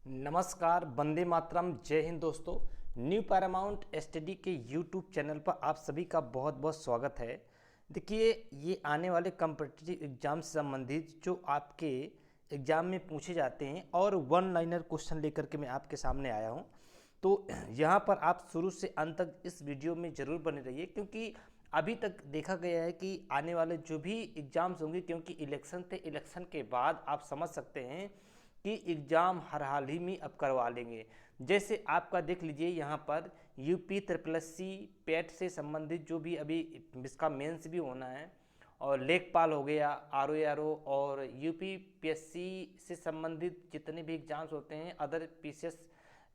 नमस्कार, वंदे मातरम, जय हिंद दोस्तों। न्यू पैरामाउंट स्टडी के यूट्यूब चैनल पर आप सभी का बहुत बहुत स्वागत है। देखिए, ये आने वाले कॉम्पिटिटिव एग्जाम से संबंधित जो आपके एग्जाम में पूछे जाते हैं और वन लाइनर क्वेश्चन लेकर के मैं आपके सामने आया हूँ। तो यहाँ पर आप शुरू से अंत तक इस वीडियो में ज़रूर बने रहिए, क्योंकि अभी तक देखा गया है कि आने वाले जो भी एग्ज़ाम्स होंगे, क्योंकि इलेक्शन थे, इलेक्शन के बाद आप समझ सकते हैं कि एग्ज़ाम हर हाल ही में अब करवा लेंगे। जैसे आपका देख लीजिए यहाँ पर यूपी SSC पेट से संबंधित जो भी अभी इसका मेंस भी होना है, और लेखपाल हो गया, RO और UPPSC से संबंधित जितने भी एग्ज़ाम्स होते हैं, अदर PCS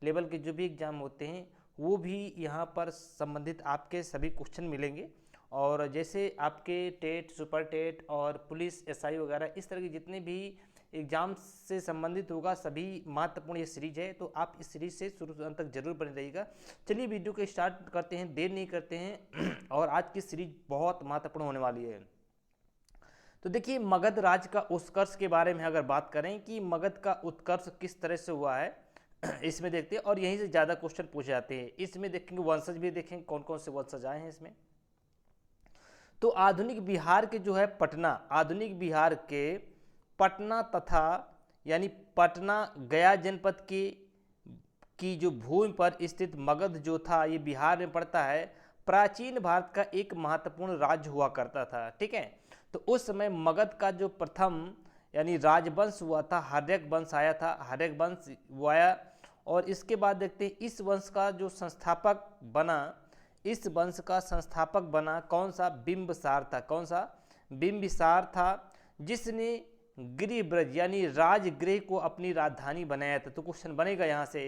लेवल के जो भी एग्ज़ाम होते हैं, वो भी यहाँ पर संबंधित आपके सभी क्वेश्चन मिलेंगे। और जैसे आपके टेट, सुपर टेट और पुलिस SI वगैरह इस तरह के जितने भी एग्जाम से संबंधित होगा, सभी महत्वपूर्ण ये सीरीज है, तो आप इस सीरीज से शुरू से अंत तक जरूर बने रहिएगा। चलिए वीडियो को स्टार्ट करते हैं, देर नहीं करते हैं और आज की सीरीज बहुत महत्वपूर्ण होने वाली है। तो देखिए, मगध राज का उत्कर्ष के बारे में अगर बात करें कि मगध का उत्कर्ष किस तरह से हुआ है, इसमें देखते हैं और यहीं से ज़्यादा क्वेश्चन पूछे जाते हैं। इसमें देखेंगे वंशज भी देखेंगे कौन कौन से वंशज आए हैं इसमें। तो आधुनिक बिहार के जो है पटना, आधुनिक बिहार के पटना तथा यानी पटना गया जनपद की जो भूमि पर स्थित मगध जो था, ये बिहार में पड़ता है। प्राचीन भारत का एक महत्वपूर्ण राज्य हुआ करता था, ठीक है। तो उस समय मगध का जो प्रथम यानी राजवंश हुआ था, हर्यक वंश आया था, हर्यक वंश वो आया। और इसके बाद देखते हैं इस वंश का जो संस्थापक बना, इस वंश का संस्थापक बना कौन सा? बिंबिसार था। कौन सा? बिंबिसार था, जिसने गृह ब्रज यानी राजगृह को अपनी राजधानी बनाया था। तो क्वेश्चन बनेगा यहाँ से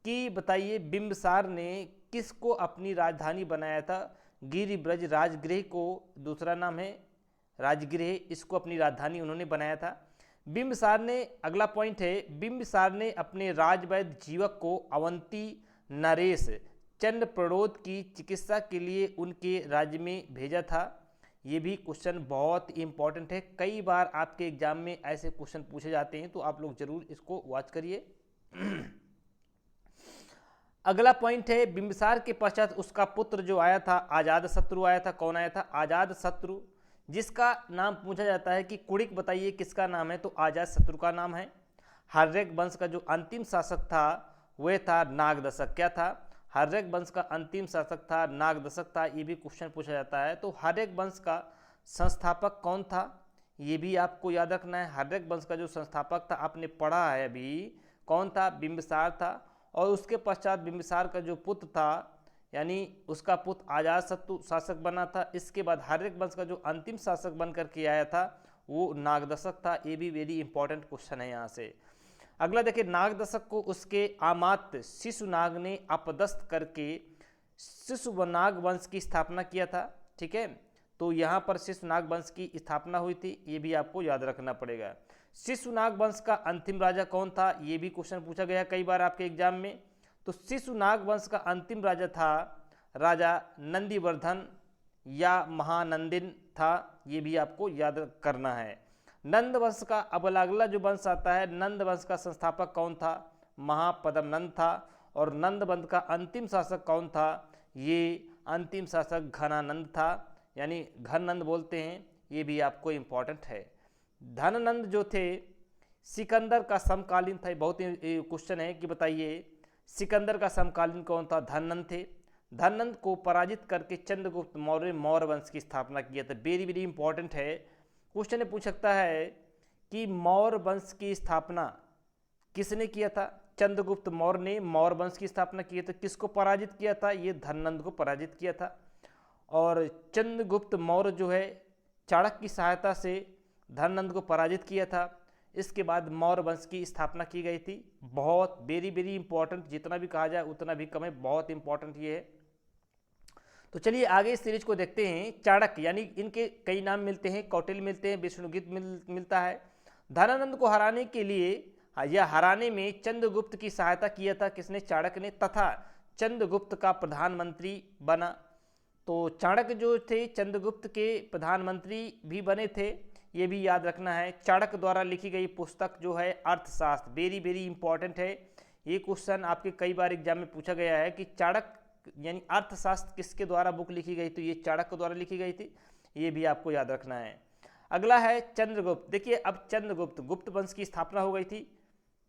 कि बताइए बिंबिसार ने किसको अपनी राजधानी बनाया था? गिरि ब्रज राजगृह को, दूसरा नाम है राजगृह, इसको अपनी राजधानी उन्होंने बनाया था। बिंबिसार ने, अगला पॉइंट है, बिंबिसार ने अपने राजवैद्य जीवक को अवंती नरेश चंद्र प्ररोध की चिकित्सा के लिए उनके राज्य में भेजा था। ये भी क्वेश्चन बहुत इंपॉर्टेंट है, कई बार आपके एग्जाम में ऐसे क्वेश्चन पूछे जाते हैं, तो आप लोग जरूर इसको वॉच करिए। अगला पॉइंट है, बिंबिसार के पश्चात उसका पुत्र जो आया था, अजातशत्रु आया था। कौन आया था? अजातशत्रु, जिसका नाम पूछा जाता है कि कुड़िक बताइए किसका नाम है, तो अजातशत्रु का नाम है। हर्यक वंश का जो अंतिम शासक था वह था नागदशक। क्या था? हर्यक वंश का अंतिम शासक था नागदशक था। ये भी क्वेश्चन पूछा जाता है। तो हर्यक वंश का संस्थापक कौन था, ये भी आपको याद रखना है। हर्यक वंश का जो संस्थापक था, आपने पढ़ा है अभी, कौन था? बिंबिसार था। और उसके पश्चात बिंबिसार का जो पुत्र था, यानी उसका पुत्र अजातशत्रु शासक बना था। इसके बाद हर्यक वंश का जो अंतिम शासक बन करके आया था वो नागदशक था। ये भी वेरी इंपॉर्टेंट क्वेश्चन है यहाँ से। अगला देखिए, नागदशक को उसके आमात्य शिशुनाग ने अपदस्थ करके शिशुनाग वंश की स्थापना किया था, ठीक है। तो यहाँ पर शिशुनाग वंश की स्थापना हुई थी, ये भी आपको याद रखना पड़ेगा। शिशुनाग वंश का अंतिम राजा कौन था, ये भी क्वेश्चन पूछा गया कई बार आपके एग्जाम में। तो शिशुनाग वंश का अंतिम राजा था राजा नंदीवर्धन या महानंदिन था, ये भी आपको याद करना है। नंद वंश का अब अगला जो वंश आता है, नंद वंश का संस्थापक कौन था? महापद्मनंद था। और नंद वंश का अंतिम शासक कौन था? ये अंतिम शासक घनानंद था, यानी घननंद बोलते हैं। ये भी आपको इम्पोर्टेंट है। धननंद जो थे सिकंदर का समकालीन था। बहुत ही क्वेश्चन है कि बताइए सिकंदर का समकालीन कौन था? धननंद थे। धननंद को पराजित करके चंद्रगुप्त मौर्य मौर्य वंश की स्थापना किया था। वेरी वेरी इंपॉर्टेंट है। क्वेश्चन पूछ सकता है कि मौर्य वंश की स्थापना किसने किया था? चंद्रगुप्त मौर्य ने मौर्य वंश की स्थापना की था। किसको पराजित किया था? ये धननंद को पराजित किया था। और चंद्रगुप्त मौर्य जो है चाणक्य की सहायता से धननंद को पराजित किया था। इसके बाद मौर्य वंश की स्थापना की गई थी। बहुत वेरी वेरी इंपॉर्टेंट, जितना भी कहा जाए उतना भी कम है, बहुत इंपॉर्टेंट ये है। तो चलिए आगे इस सीरीज को देखते हैं। चाणक्य, यानी इनके कई नाम मिलते हैं, कौटिल्य मिलते हैं, विष्णुगुप्त मिलता है। धनानंद को हराने के लिए या हराने में चंद्रगुप्त की सहायता किया था किसने? चाणक्य ने, तथा चंद्रगुप्त का प्रधानमंत्री बना। तो चाणक्य जो थे चंद्रगुप्त के प्रधानमंत्री भी बने थे। ये भी याद रखना है। चाणक्य द्वारा लिखी गई पुस्तक जो है अर्थशास्त्र, वेरी वेरी इंपॉर्टेंट है। ये क्वेश्चन आपके कई बार एग्जाम में पूछा गया है कि चाणक्य यानी अर्थशास्त्र किसके द्वारा बुक लिखी गई, तो ये चाणक्य द्वारा लिखी गई थी, ये भी आपको याद रखना है। अगला है चंद्रगुप्त। देखिए अब चंद्रगुप्त, गुप्त वंश की स्थापना हो गई थी,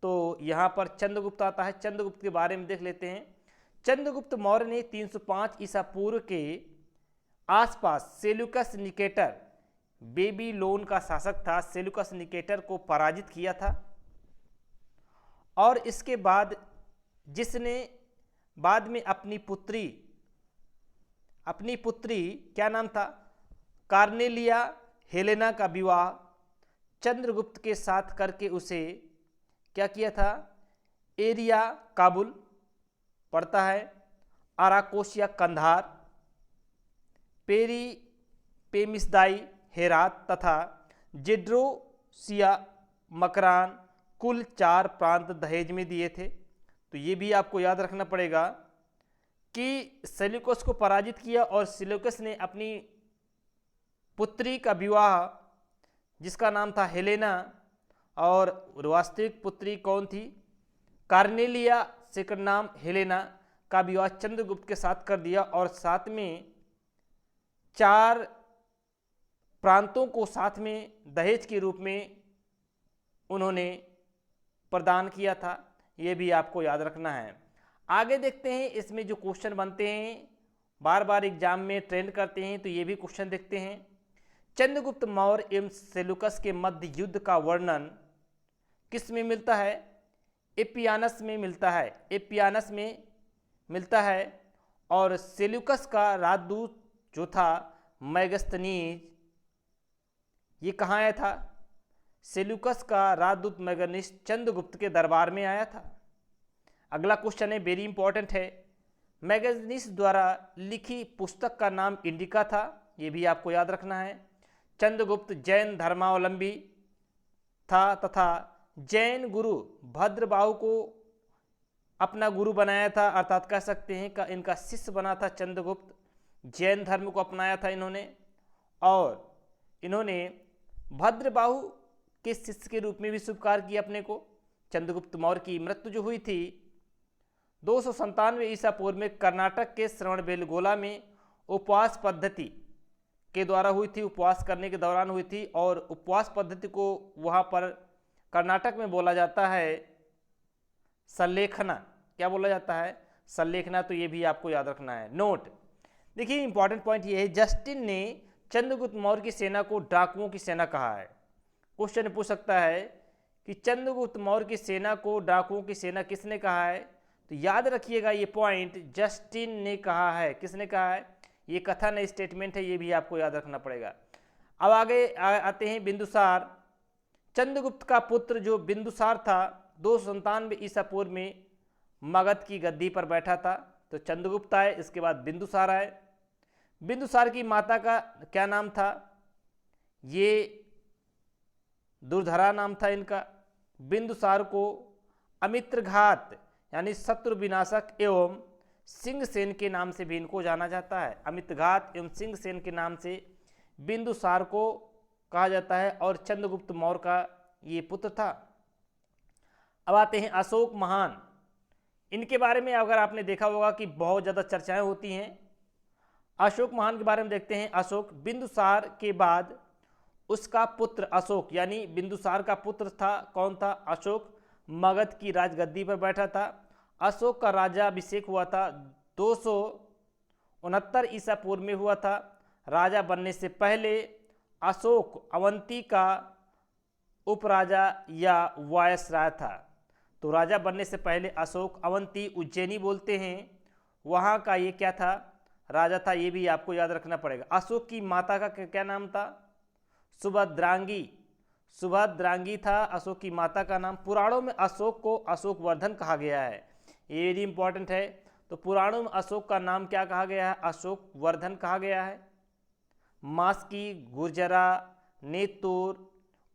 तो यहाँ पर चंद्रगुप्त आता है। चंद्रगुप्त के बारे में देख लेते हैं। चंद्रगुप्त मौर्य ने 305 ईसा पूर्व के आसपास सेल्यूकस निकेटर, बेबीलोन का शासक था, सेल्यूकस निकेटर को पराजित किया था। और इसके बाद जिसने बाद में अपनी पुत्री क्या नाम था, कार्नेलिया हेलेना का विवाह चंद्रगुप्त के साथ करके उसे क्या किया था, एरिया काबुल पड़ता है, आराकोसिया कंधार, पेमिसदाई हेरात तथा जेड्रोसिया मकरान कुल 4 प्रांत दहेज में दिए थे। तो ये भी आपको याद रखना पड़ेगा कि सेल्यूकस को पराजित किया और सेल्यूकस ने अपनी पुत्री का विवाह, जिसका नाम था हेलेना, और वास्तविक पुत्री कौन थी, कार्नेलिया, सेकंड नाम हेलेना, का विवाह चंद्रगुप्त के साथ कर दिया और साथ में 4 प्रांतों को साथ में दहेज के रूप में उन्होंने प्रदान किया था। ये भी आपको याद रखना है। आगे देखते हैं इसमें जो क्वेश्चन बनते हैं, बार बार एग्जाम में ट्रेंड करते हैं, तो ये भी क्वेश्चन देखते हैं। चंद्रगुप्त मौर्य एवं सेल्यूकस के मध्य युद्ध का वर्णन किस में मिलता है, एपियानस में मिलता है, एपियानस में मिलता है। और सेल्यूकस का राजदूत जो था मैगस्थनीज, ये कहाँ आया था, सेल्यूकस का राजदूत मैगनीस चंद्रगुप्त के दरबार में आया था। अगला क्वेश्चन है, वेरी इंपॉर्टेंट है। मैगनीस द्वारा लिखी पुस्तक का नाम इंडिका था, ये भी आपको याद रखना है। चंद्रगुप्त जैन धर्मावलंबी था तथा जैन गुरु भद्रबाहु को अपना गुरु बनाया था, अर्थात कह सकते हैं कि इनका शिष्य बना था चंद्रगुप्त। जैन धर्म को अपनाया था इन्होंने, और इन्होंने भद्रबाहु के शिष्य के रूप में भी स्वीकार किया अपने को। चंद्रगुप्त मौर्य की मृत्यु जो हुई थी 297 ईसा पूर्व में कर्नाटक के श्रवणबेलगोला में उपवास पद्धति के द्वारा हुई थी, उपवास करने के दौरान हुई थी। और उपवास पद्धति को वहाँ पर कर्नाटक में बोला जाता है सल्लेखना। क्या बोला जाता है, सल्लेखना। तो ये भी आपको याद रखना है। नोट, देखिए इंपॉर्टेंट पॉइंट ये है, जस्टिन ने चंद्रगुप्त मौर्य की सेना को डाकुओं की सेना कहा है। क्वेश्चन पूछ सकता है कि चंद्रगुप्त मौर्य की सेना को डाकुओं की सेना किसने कहा है, तो याद रखिएगा ये पॉइंट जस्टिन ने कहा है। किसने कहा है, ये कथन है, स्टेटमेंट है, ये भी आपको याद रखना पड़ेगा। अब आगे आते हैं बिंदुसार। चंद्रगुप्त का पुत्र जो बिंदुसार था 297 ईसा पूर्व में मगध की गद्दी पर बैठा था। तो चंद्रगुप्त आए, इसके बाद बिंदुसार आए। बिंदुसार की माता का क्या नाम था, ये दुर्धरा नाम था इनका। बिंदुसार को अमित्रघात यानी शत्रु विनाशक एवं सिंहसेन के नाम से भी इनको जाना जाता है। अमित्रघात एवं सिंहसेन के नाम से बिंदुसार को कहा जाता है और चंद्रगुप्त मौर्य का ये पुत्र था। अब आते हैं अशोक महान। इनके बारे में अगर आपने देखा होगा कि बहुत ज़्यादा चर्चाएं होती हैं। अशोक महान के बारे में देखते हैं। अशोक बिंदुसार के बाद उसका पुत्र अशोक, यानी बिंदुसार का पुत्र था, कौन था, अशोक, मगध की राजगद्दी पर बैठा था। अशोक का राजाभिषेक हुआ था 269 ईसा पूर्व में हुआ था। राजा बनने से पहले अशोक अवंती का उपराजा या वायसराय था। तो राजा बनने से पहले अशोक अवंती, उज्जैनी बोलते हैं, वहाँ का ये क्या था, राजा था। ये भी आपको याद रखना पड़ेगा। अशोक की माता का क्या नाम था, सुभद्रांगी। सुभद्रांगी था अशोक की माता का नाम। पुराणों में अशोक को अशोक वर्धन कहा गया है, ये वेरी इंपॉर्टेंट है। तो पुराणों में अशोक का नाम क्या कहा गया है, अशोक वर्धन कहा गया है। मास्की, गुर्जरा, नेतुर,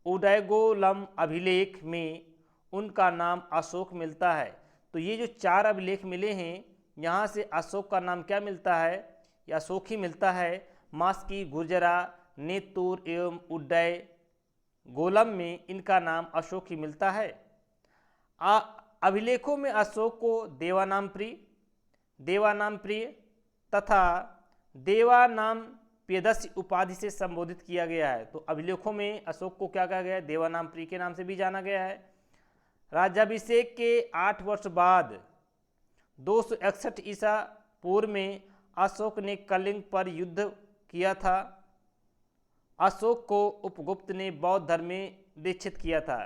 उदयगोलम अभिलेख में उनका नाम अशोक मिलता है। तो ये जो 4 अभिलेख मिले हैं, यहाँ से अशोक का नाम क्या मिलता है, या अशोक ही मिलता है। मास्की, गुर्जरा, नेतुर एवं उदय गोलम में इनका नाम अशोक ही मिलता है। अभिलेखों में अशोक को देवानाम प्रिय तथा देवानाम प्रियदर्शी उपाधि से संबोधित किया गया है। तो अभिलेखों में अशोक को क्या कहा गया है? देवानाम प्रिय के नाम से भी जाना गया है। राज्याभिषेक के 8 वर्ष बाद 261 ईसा पूर्व में अशोक ने कलिंग पर युद्ध किया था। अशोक को उपगुप्त ने बौद्ध धर्म में दीक्षित किया था।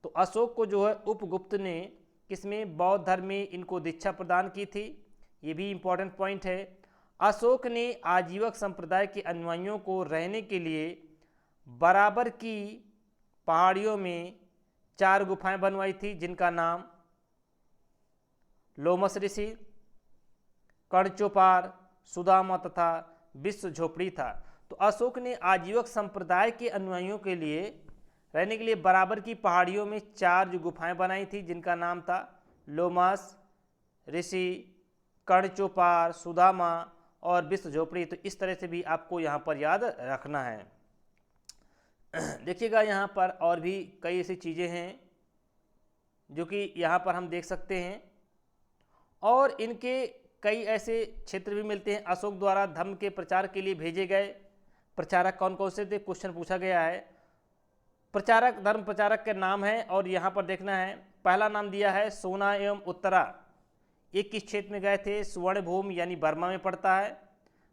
तो अशोक को जो है उपगुप्त ने किसमें? बौद्ध धर्म में इनको दीक्षा प्रदान की थी। ये भी इंपॉर्टेंट पॉइंट है। अशोक ने आजीवक संप्रदाय के अनुयायियों को रहने के लिए बराबर की पहाड़ियों में 4 गुफाएं बनवाई थी, जिनका नाम लोमस ऋषि, कर्णचोपार, सुदामा तथा विश्व झोपड़ी था। तो अशोक ने आजीवक संप्रदाय के अनुयायियों के लिए रहने के लिए बराबर की पहाड़ियों में 4 जो गुफाएं बनाई थी, जिनका नाम था लोमस ऋषि, कर्णचोपार, सुदामा और विश्व झोपड़ी। तो इस तरह से भी आपको यहाँ पर याद रखना है। देखिएगा यहाँ पर और भी कई ऐसी चीज़ें हैं जो कि यहाँ पर हम देख सकते हैं, और इनके कई ऐसे क्षेत्र भी मिलते हैं। अशोक द्वारा धर्म के प्रचार के लिए भेजे गए प्रचारक कौन कौन से थे? क्वेश्चन पूछा गया है। प्रचारक, धर्म प्रचारक के नाम है और यहाँ पर देखना है। पहला नाम दिया है सोना एवं उत्तरा। ये किस क्षेत्र में गए थे? सुवर्णभूमि यानी बर्मा में पड़ता है।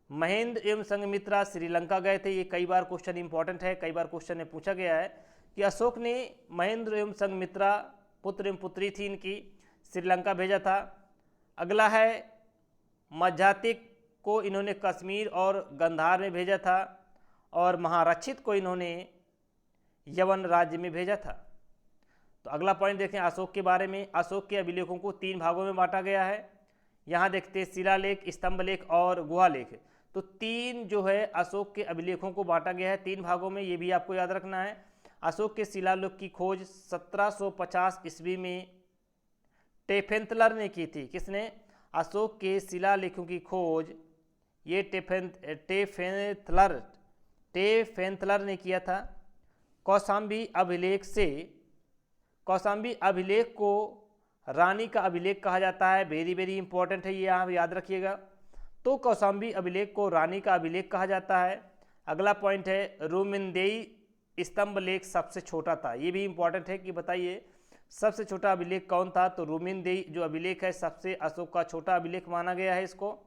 महेंद्र एवं संघमित्रा श्रीलंका गए थे। ये कई बार क्वेश्चन इंपॉर्टेंट है, कई बार क्वेश्चन में पूछा गया है कि अशोक ने महेंद्र एवं संघमित्रा, पुत्र एवं पुत्री थी इनकी, श्रीलंका भेजा था। अगला है मज्जातिक को इन्होंने कश्मीर और गंधार में भेजा था, और महारक्षित को इन्होंने यवन राज्य में भेजा था। तो अगला पॉइंट देखें अशोक के बारे में। अशोक के अभिलेखों को 3 भागों में बांटा गया है। यहाँ देखते हैं शिलालेख, स्तंभलेख और गुहालेख। तो 3 जो है अशोक के अभिलेखों को बांटा गया है 3 भागों में, ये भी आपको याद रखना है। अशोक के शिलालेख की खोज 1750 ईस्वी में टेफेंतलर ने की थी। किसने? अशोक के शिलालेखों की खोज ये टेफेंतलर ने किया था। कौशाम्बी अभिलेख को रानी का अभिलेख कहा जाता है। वेरी वेरी इंपॉर्टेंट है, ये यहाँ याद रखिएगा। तो कौशाम्बी अभिलेख को रानी का अभिलेख कहा जाता है। अगला पॉइंट है रुमिनदेई स्तंभलेख सबसे छोटा था। ये भी इंपॉर्टेंट है कि बताइए सबसे छोटा अभिलेख कौन था? तो रुमिनदेई जो अभिलेख है सबसे अशोक का छोटा अभिलेख माना गया है इसको।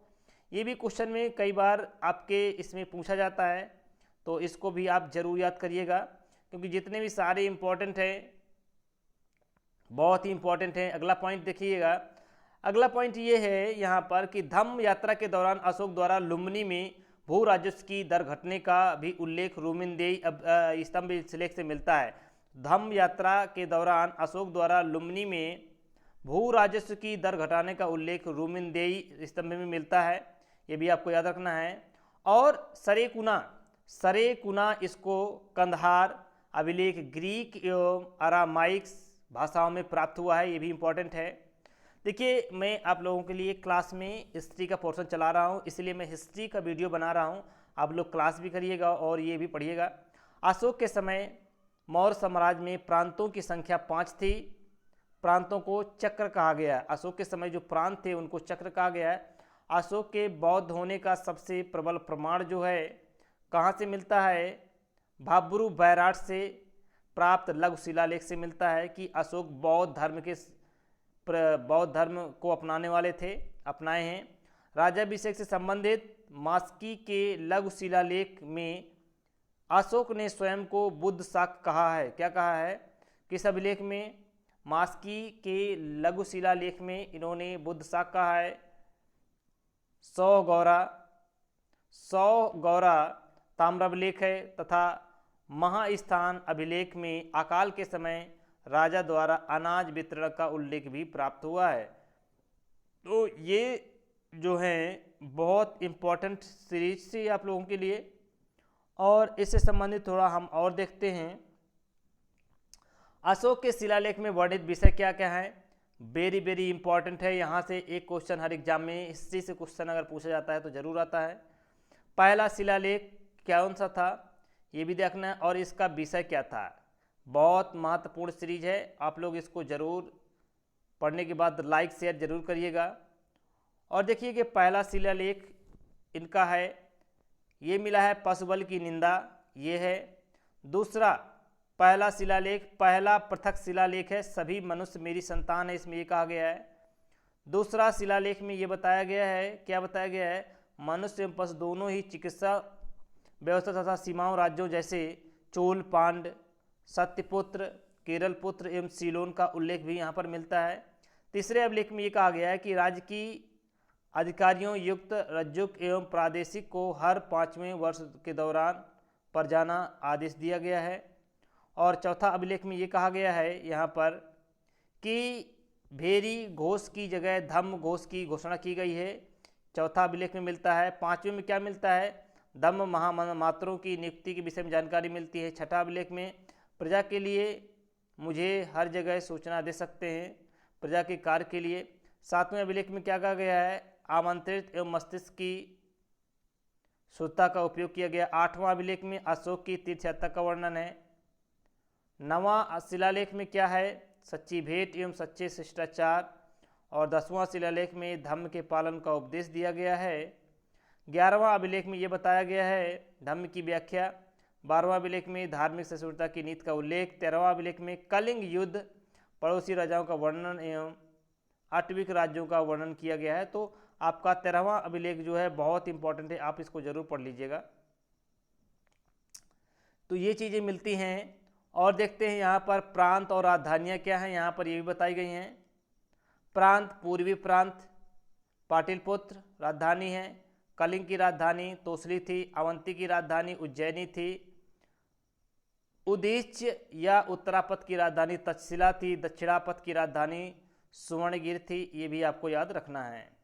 ये भी क्वेश्चन में कई बार आपके इसमें पूछा जाता है, तो इसको भी आप जरूर याद करिएगा, क्योंकि जितने भी सारे इंपॉर्टेंट हैं बहुत ही इंपॉर्टेंट हैं। अगला पॉइंट देखिएगा। अगला पॉइंट ये है यहाँ पर कि धम्म यात्रा के दौरान अशोक द्वारा लुम्बिनी में भू राजस्व की दर घटने का भी उल्लेख रुमिनदेई स्तंभ शिलालेख से मिलता है। धम्म यात्रा के दौरान अशोक द्वारा लुम्बिनी में भू राजस्व की दर घटाने का उल्लेख रुमिनदेई स्तंभ में मिलता है, ये भी आपको याद रखना है। और सरेकुना इसको कंधार अभिलेख ग्रीक एवं अरामाइक भाषाओं में प्राप्त हुआ है, ये भी इंपॉर्टेंट है। देखिए मैं आप लोगों के लिए क्लास में हिस्ट्री का पोर्शन चला रहा हूँ, इसलिए मैं हिस्ट्री का वीडियो बना रहा हूँ। आप लोग क्लास भी करिएगा और ये भी पढ़िएगा। अशोक के समय मौर्य साम्राज्य में प्रांतों की संख्या 5 थी। प्रांतों को चक्र कहा गया। अशोक के समय जो प्रांत थे उनको चक्र कहा गया है। अशोक के बौद्ध होने का सबसे प्रबल प्रमाण जो है कहाँ से मिलता है? भाब्रू बैराट से प्राप्त लघु शिलालेख से मिलता है कि अशोक बौद्ध धर्म को अपनाने वाले थे, अपनाए हैं। राज्याभिषेक से संबंधित मास्की के लघु शिलालेख में अशोक ने स्वयं को बुद्ध शाक कहा है। क्या कहा है? किस अभिलेख में? मास्की के लघु शिलालेख में इन्होंने बुद्ध शाक कहा है। 100 गौरा ताम्राभिलेख है तथा महास्थान अभिलेख में अकाल के समय राजा द्वारा अनाज वितरण का उल्लेख भी प्राप्त हुआ है। तो ये जो है बहुत इम्पोर्टेंट सीरीज थी आप लोगों के लिए, और इससे संबंधित थोड़ा हम और देखते हैं। अशोक के शिलालेख में वर्णित विषय क्या क्या है? वेरी वेरी इंपॉर्टेंट है। यहाँ से एक क्वेश्चन हर एग्जाम में हिस्ट्री से क्वेश्चन अगर पूछा जाता है तो जरूर आता है। पहला शिलालेख कौन सा था ये भी देखना है, और इसका विषय क्या था। बहुत महत्वपूर्ण सीरीज है, आप लोग इसको ज़रूर पढ़ने के बाद लाइक शेयर जरूर करिएगा। और देखिए कि पहला शिलालेख इनका है, ये मिला है पशुबल की निंदा, ये है। दूसरा पहला शिलालेख, पहला पृथक शिलालेख है, सभी मनुष्य मेरी संतान है, इसमें ये कहा गया है। दूसरा शिलालेख में ये बताया गया है, क्या बताया गया है, मनुष्य एवं पशु दोनों ही चिकित्सा व्यवस्था तथा सीमाओं राज्यों जैसे चोल, पांड, सत्यपुत्र, केरल पुत्र एवं सीलोन का उल्लेख भी यहाँ पर मिलता है। तीसरे अभिलेख में ये कहा गया है कि राज्य की अधिकारियों युक्त रज्जुक एवं प्रादेशिक को हर 5वें वर्ष के दौरान पर जाना आदेश दिया गया है। और चौथा अभिलेख में ये कहा गया है यहाँ पर कि भेरी घोष की जगह धम्म घोष की घोषणा की गई है, चौथा अभिलेख में मिलता है। पांचवें में क्या मिलता है, धम्म महामात्रों की नियुक्ति के विषय में जानकारी मिलती है। छठा अभिलेख में प्रजा के लिए मुझे हर जगह सूचना दे सकते हैं, प्रजा के कार्य के लिए। सातवें अभिलेख में क्या कहा गया है, आमंत्रित एवं मस्तिष्क की शुद्धता का उपयोग किया गया। आठवां अभिलेख में अशोक की तीर्थ यात्रा का वर्णन है। नवां शिलालेख में क्या है, सच्ची भेंट एवं सच्चे शिष्टाचार। और 10वां शिलालेख में धम्म के पालन का उपदेश दिया गया है। 11वां अभिलेख में ये बताया गया है धम्म की व्याख्या। 12वां अभिलेख में धार्मिक सहिष्णुता की नीति का उल्लेख। 13वां अभिलेख में कलिंग युद्ध, पड़ोसी राजाओं का वर्णन एवं आटविक राज्यों का वर्णन किया गया है। तो आपका 13वां अभिलेख जो है बहुत इंपॉर्टेंट है, आप इसको जरूर पढ़ लीजिएगा। तो ये चीज़ें मिलती हैं। और देखते हैं यहाँ पर प्रांत और राजधानियाँ क्या हैं, यहाँ पर ये भी बताई गई हैं। प्रांत, पूर्वी प्रांत पाटिलपुत्र राजधानी है। कलिंग की राजधानी तोसली थी। अवंती की राजधानी उज्जैनी थी। उदीच्य या उत्तरापथ की राजधानी तक्षशिला थी। दक्षिणापथ की राजधानी सुवर्णगिर थी। ये भी आपको याद रखना है।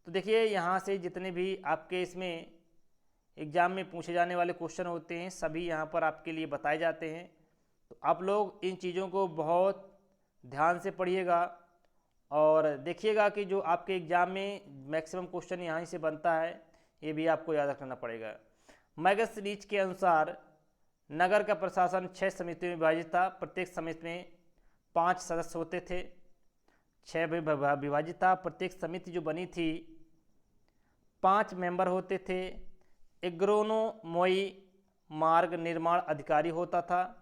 तो देखिए यहाँ से जितने भी आपके इसमें एग्जाम में पूछे जाने वाले क्वेश्चन होते हैं सभी यहाँ पर आपके लिए बताए जाते हैं। तो आप लोग इन चीज़ों को बहुत ध्यान से पढ़िएगा और देखिएगा कि जो आपके एग्जाम में मैक्सिमम क्वेश्चन यहाँ से बनता है, ये भी आपको याद रखना पड़ेगा। मैगस सीरीज के अनुसार नगर का प्रशासन 6 समितियों में विभाजित था। प्रत्येक समिति में 5 सदस्य होते थे। 6 में विभाजित था। प्रत्येक समिति जो बनी थी 5 मेंबर होते थे। एग्रोनोमोई मार्ग निर्माण अधिकारी होता था।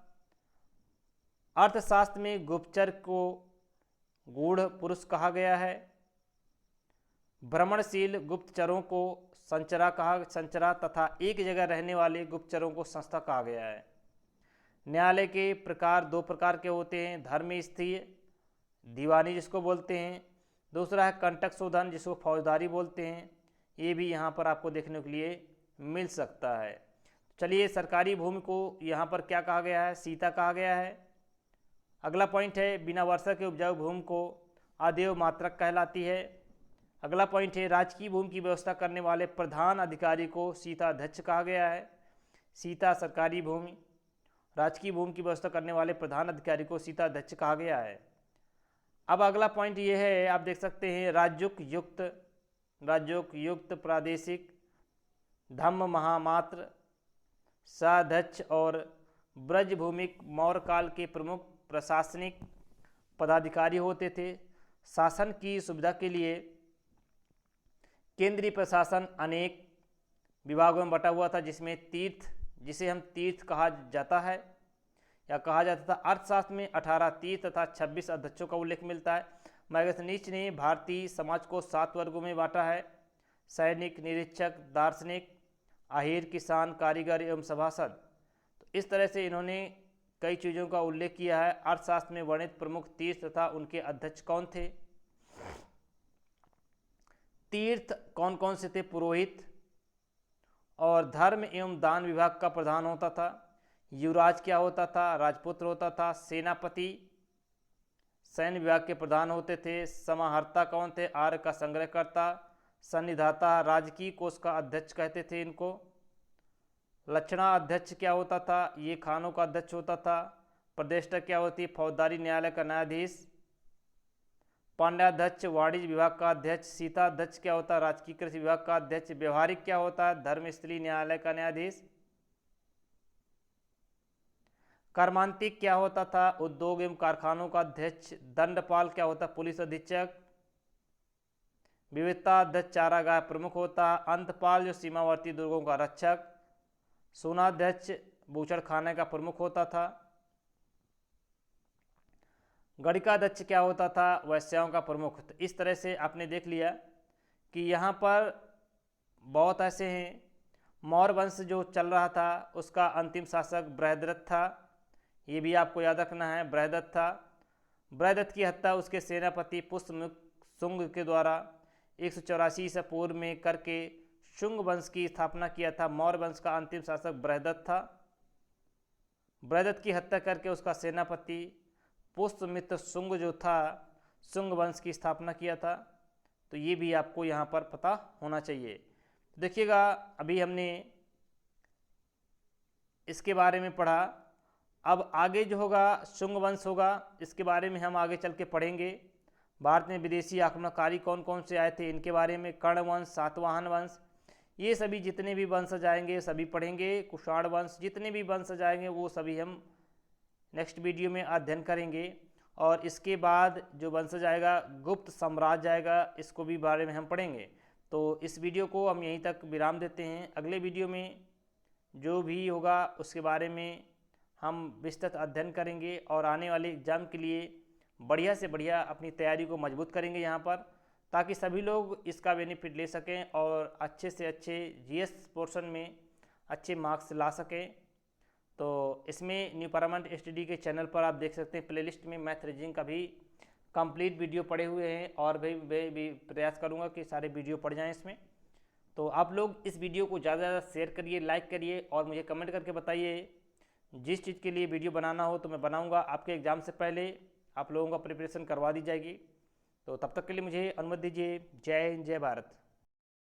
अर्थशास्त्र में गुप्तचर को गूढ़ पुरुष कहा गया है। भ्रमणशील गुप्तचरों को संचरा तथा एक जगह रहने वाले गुप्तचरों को संस्था कहा गया है। न्यायालय के प्रकार 2 प्रकार के होते हैं, धर्म स्थिर दीवानी जिसको बोलते हैं, दूसरा है कंटक शोधन जिसको फौजदारी बोलते हैं। ये भी यहाँ पर आपको देखने के लिए मिल सकता है। चलिए, सरकारी भूमि को यहाँ पर क्या कहा गया है, सीता कहा गया है। अगला पॉइंट है बिना वर्षा के उपजाऊ भूमि को अदेव मात्रक कहलाती है। अगला पॉइंट है राजकीय भूमि की व्यवस्था करने वाले प्रधान अधिकारी को सीताध्यक्ष कहा गया है। सीता सरकारी भूमि, राजकीय भूमि की व्यवस्था करने वाले प्रधान अधिकारी को सीताध्यक्ष कहा गया है। अब अगला पॉइंट ये है, आप देख सकते हैं राज्यों युक्त प्रादेशिक धम्म महामात्र साध्यक्ष और ब्रजभूमिक मौर्य काल के प्रमुख प्रशासनिक पदाधिकारी होते थे। शासन की सुविधा के लिए केंद्रीय प्रशासन अनेक विभागों में बटा हुआ था, जिसमें तीर्थ, जिसे हम तीर्थ कहा जाता है या कहा जाता था। अर्थशास्त्र में 18 तीर्थ तथा 26 अध्यक्षों का उल्लेख मिलता है। मैगनीच ने भारतीय समाज को 7 वर्गों में बांटा है, सैनिक, निरीक्षक, दार्शनिक, आहिर, किसान, कारीगर एवं सभासद। तो इस तरह से इन्होंने कई चीज़ों का उल्लेख किया है। अर्थशास्त्र में वर्णित प्रमुख तीर्थ तथा उनके अध्यक्ष कौन थे। तीर्थ कौन कौन से थे, पुरोहित और धर्म एवं दान विभाग का प्रधान होता था। युवराज क्या होता था, राजपुत्र होता था। सेनापति सैन्य विभाग के प्रधान होते थे। समाहर्ता कौन थे, आर्य का संग्रहकर्ता। सन्निधाता राजकीय कोष का अध्यक्ष कहते थे इनको। लक्षणा अध्यक्ष क्या होता था, ये खानों का अध्यक्ष होता था। प्रदेष्टा क्या होती है, फौजदारी न्यायालय का न्यायाधीश। पांड्याध्यक्ष वाणिज्य विभाग का अध्यक्ष। सीता अध्यक्ष क्या होता है, राजकीय कृषि विभाग का अध्यक्ष। व्यवहारिक क्या होता है, धर्मस्थली न्यायालय का न्यायाधीश। कर्मांतिक क्या होता था? उद्योग एवं कारखानों का अध्यक्ष। दंडपाल क्या होता? पुलिस अधीक्षक। विविधता अध्यक्ष चारागाह प्रमुख होता। अंतपाल जो सीमावर्ती दुर्गों का रक्षक। सोनाध्यक्ष बूचड़खाने का प्रमुख होता था। गणिकाध्यक्ष क्या होता था? वैश्याओं का प्रमुख। तो इस तरह से आपने देख लिया कि यहाँ पर बहुत ऐसे हैं। मौर्य वंश जो चल रहा था उसका अंतिम शासक बृहद्रथ था, ये भी आपको याद रखना है, बृहद्रथ था। बृहद्रथ की हत्या उसके सेनापति पुष्यमित्र शुंग के द्वारा 184 ईसा पूर्व में करके शुंग वंश की स्थापना किया था। मौर्य वंश का अंतिम शासक बृहद्रथ था। बृहद्रथ की हत्या करके उसका सेनापति पुष्यमित्र शुंग जो था, शुंग वंश की स्थापना किया था। तो ये भी आपको यहाँ पर पता होना चाहिए। देखिएगा, अभी हमने इसके बारे में पढ़ा। अब आगे जो होगा शुंग वंश होगा, इसके बारे में हम आगे चल के पढ़ेंगे। भारत में विदेशी आक्रमणकारी कौन कौन से आए थे इनके बारे में। कर्ण वंश, सातवाहन वंश, ये सभी जितने भी वंशज आएंगे सभी पढ़ेंगे। कुषाण वंश, जितने भी वंशज आएंगे वो सभी हम नेक्स्ट वीडियो में अध्ययन करेंगे। और इसके बाद जो वंशज आएगा गुप्त साम्राज्य आएगा, इसको भी बारे में हम पढ़ेंगे। तो इस वीडियो को हम यहीं तक विराम देते हैं। अगले वीडियो में जो भी होगा उसके बारे में हम विस्तृत अध्ययन करेंगे और आने वाले एग्ज़ाम के लिए बढ़िया से बढ़िया अपनी तैयारी को मजबूत करेंगे यहाँ पर, ताकि सभी लोग इसका बेनिफिट ले सकें और अच्छे से अच्छे जीएस पोर्शन में अच्छे मार्क्स ला सकें। तो इसमें न्यू परमानेंट स्टडी के चैनल पर आप देख सकते हैं प्लेलिस्ट में मैथ रीजनिंग का भी कंप्लीट वीडियो पड़े हुए हैं, और भी प्रयास करूंगा कि सारे वीडियो पढ़ जाएं इसमें। तो आप लोग इस वीडियो को ज़्यादा से ज़्यादा शेयर करिए, लाइक करिए और मुझे कमेंट करके बताइए जिस चीज़ के लिए वीडियो बनाना हो तो मैं बनाऊंगा। आपके एग्ज़ाम से पहले आप लोगों का प्रिपरेशन करवा दी जाएगी। तो तब तक के लिए मुझे अनुमति दीजिए। जय हिंद, जय भारत।